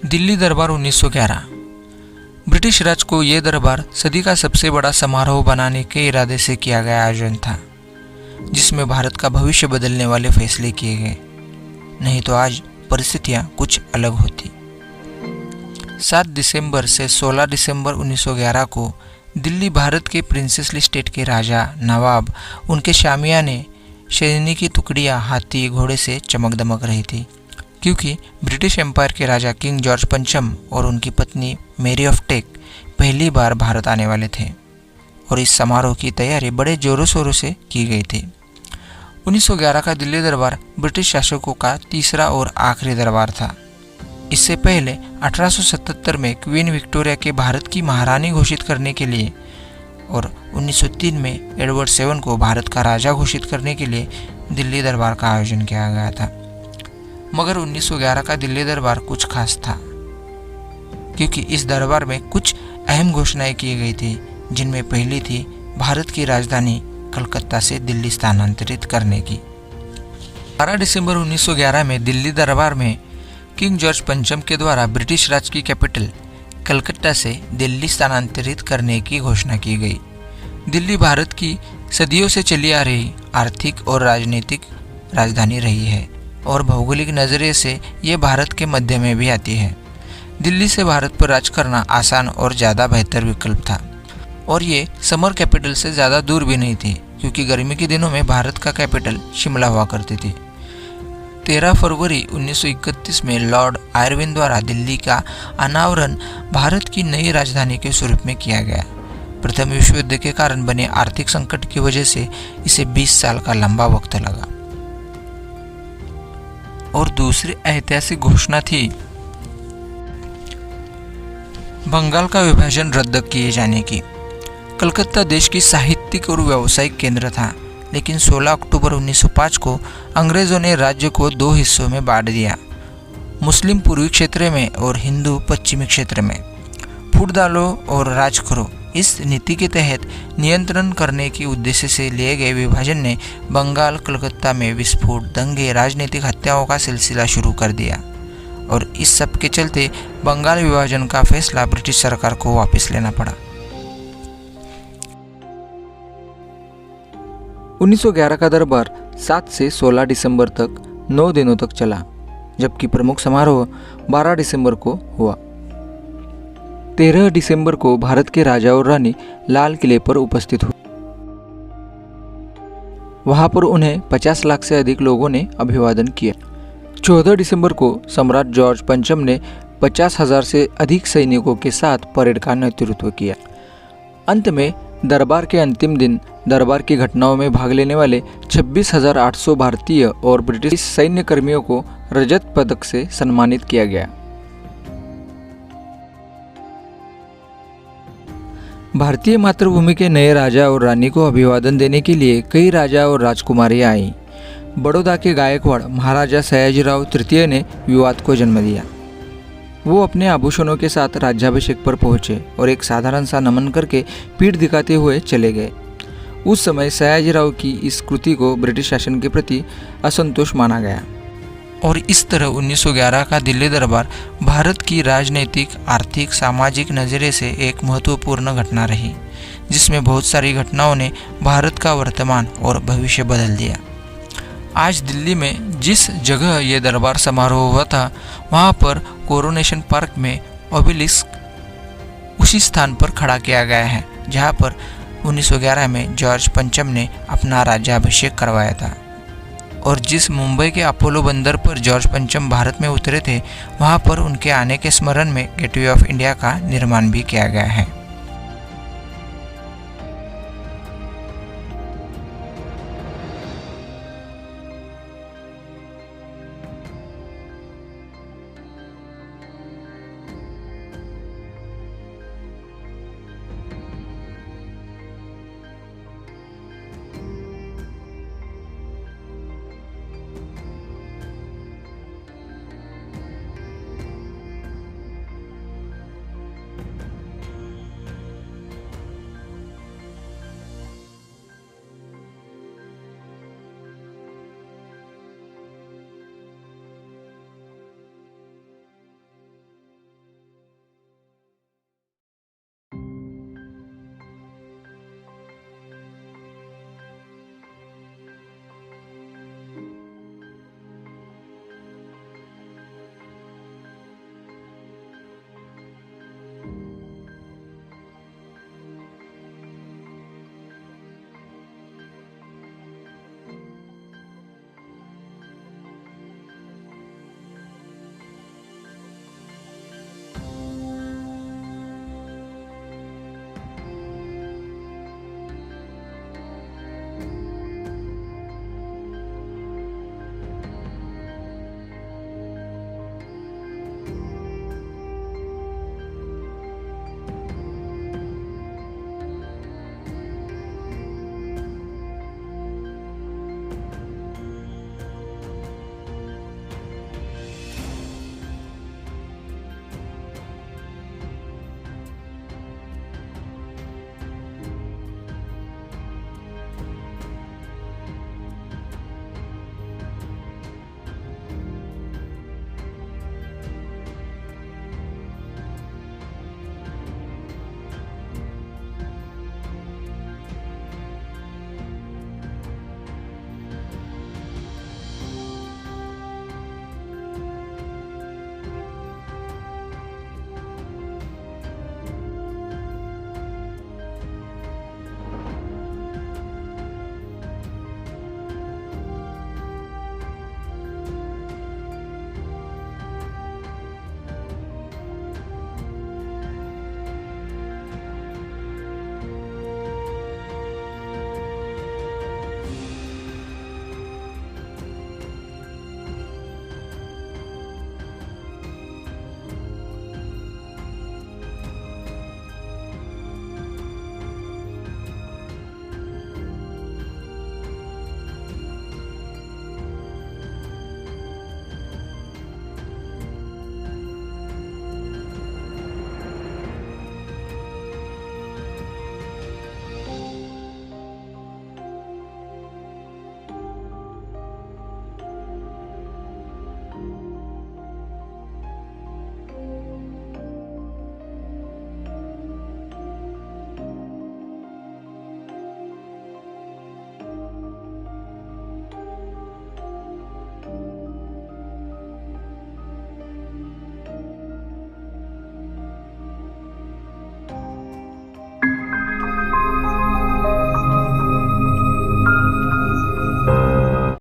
दिल्ली दरबार 1911। ब्रिटिश राज को यह दरबार सदी का सबसे बड़ा समारोह बनाने के इरादे से किया गया आयोजन था, जिसमें भारत का भविष्य बदलने वाले फैसले किए गए। नहीं तो आज परिस्थितियां कुछ अलग होती। 7 दिसंबर से 16 दिसंबर 1911 को दिल्ली भारत के प्रिंसेसली स्टेट के राजा, नवाब, उनके शामियाने, सैनिक की टुकड़ियां हाथी घोड़े से चमक दमक रही थी, क्योंकि ब्रिटिश एम्पायर के राजा किंग जॉर्ज पंचम और उनकी पत्नी मैरी ऑफ टेक पहली बार भारत आने वाले थे और इस समारोह की तैयारी बड़े जोरों शोरों से की गई थी। 1911 का दिल्ली दरबार ब्रिटिश शासकों का तीसरा और आखिरी दरबार था। इससे पहले 1877 में क्वीन विक्टोरिया के भारत की महारानी घोषित करने के लिए और 1903 में एडवर्ड 7 को भारत का राजा घोषित करने के लिए दिल्ली दरबार का आयोजन किया गया था। मगर 1911 का दिल्ली दरबार कुछ खास था, क्योंकि इस दरबार में कुछ अहम घोषणाएं की गई थी, जिनमें पहली थी भारत की राजधानी कलकत्ता से दिल्ली स्थानांतरित करने की। 12 दिसंबर 1911 में दिल्ली दरबार में किंग जॉर्ज पंचम के द्वारा ब्रिटिश राज की कैपिटल कलकत्ता से दिल्ली स्थानांतरित करने की घोषणा की गई। दिल्ली भारत की सदियों से चली आ रही आर्थिक और राजनीतिक राजधानी रही है और भौगोलिक नज़रिए से ये भारत के मध्य में भी आती है। दिल्ली से भारत पर राज करना आसान और ज़्यादा बेहतर विकल्प था और ये समर कैपिटल से ज़्यादा दूर भी नहीं थी, क्योंकि गर्मी के दिनों में भारत का कैपिटल शिमला हुआ करती थी। 13 फरवरी 1931 में लॉर्ड आयरविन द्वारा दिल्ली का अनावरण भारत की नई राजधानी के स्वरूप में किया गया। प्रथम विश्व युद्ध के कारण बने आर्थिक संकट की वजह से इसे 20 साल का लंबा वक्त लगा। और दूसरी ऐतिहासिक घोषणा थी बंगाल का विभाजन रद्द किए जाने की। कलकत्ता देश की साहित्यिक और व्यावसायिक केंद्र था, लेकिन 16 अक्टूबर 1905 को अंग्रेजों ने राज्य को 2 हिस्सों में बांट दिया, मुस्लिम पूर्वी क्षेत्र में और हिंदू पश्चिमी क्षेत्र में। फूट डालो और राज करो, इस नीति के तहत नियंत्रण करने के उद्देश्य से लिए गए विभाजन ने बंगाल कलकत्ता में विस्फोट, दंगे, राजनीतिक हत्याओं का सिलसिला शुरू कर दिया और इस सब के चलते बंगाल विभाजन का फैसला ब्रिटिश सरकार को वापस लेना पड़ा। 1911 का दरबार 7 से 16 दिसंबर तक 9 दिनों तक चला, जबकि प्रमुख समारोह 12 दिसंबर को हुआ। 13 दिसंबर को भारत के राजा और रानी लाल किले पर उपस्थित हुए। वहां पर उन्हें 50 लाख से अधिक लोगों ने अभिवादन किया। 14 दिसंबर को सम्राट जॉर्ज पंचम ने 50,000 से अधिक सैनिकों के साथ परेड का नेतृत्व किया। अंत में दरबार के अंतिम दिन दरबार की घटनाओं में भाग लेने वाले 26,800 भारतीय और ब्रिटिश सैन्य कर्मियों को रजत पदक से सम्मानित किया गया। भारतीय मातृभूमि के नए राजा और रानी को अभिवादन देने के लिए कई राजा और राजकुमारियां आईं। बड़ौदा के गायकवाड़ महाराजा सयाजीराव तृतीय ने विवाद को जन्म दिया। वो अपने आभूषणों के साथ राज्याभिषेक पर पहुंचे और एक साधारण सा नमन करके पीठ दिखाते हुए चले गए। उस समय सयाजीराव की इस कृति को ब्रिटिश शासन के प्रति असंतोष माना गया और इस तरह 1911 का दिल्ली दरबार भारत की राजनीतिक, आर्थिक, सामाजिक नज़रिए से एक महत्वपूर्ण घटना रही, जिसमें बहुत सारी घटनाओं ने भारत का वर्तमान और भविष्य बदल दिया। आज दिल्ली में जिस जगह ये दरबार समारोह हुआ था, वहाँ पर कोरोनेशन पार्क में ओबेलिस्क उसी स्थान पर खड़ा किया गया है, जहाँ पर 1911 में जॉर्ज पंचम ने अपना राज्याभिषेक करवाया था। और जिस मुंबई के अपोलो बंदर पर जॉर्ज पंचम भारत में उतरे थे, वहाँ पर उनके आने के स्मरण में गेटवे ऑफ इंडिया का निर्माण भी किया गया है।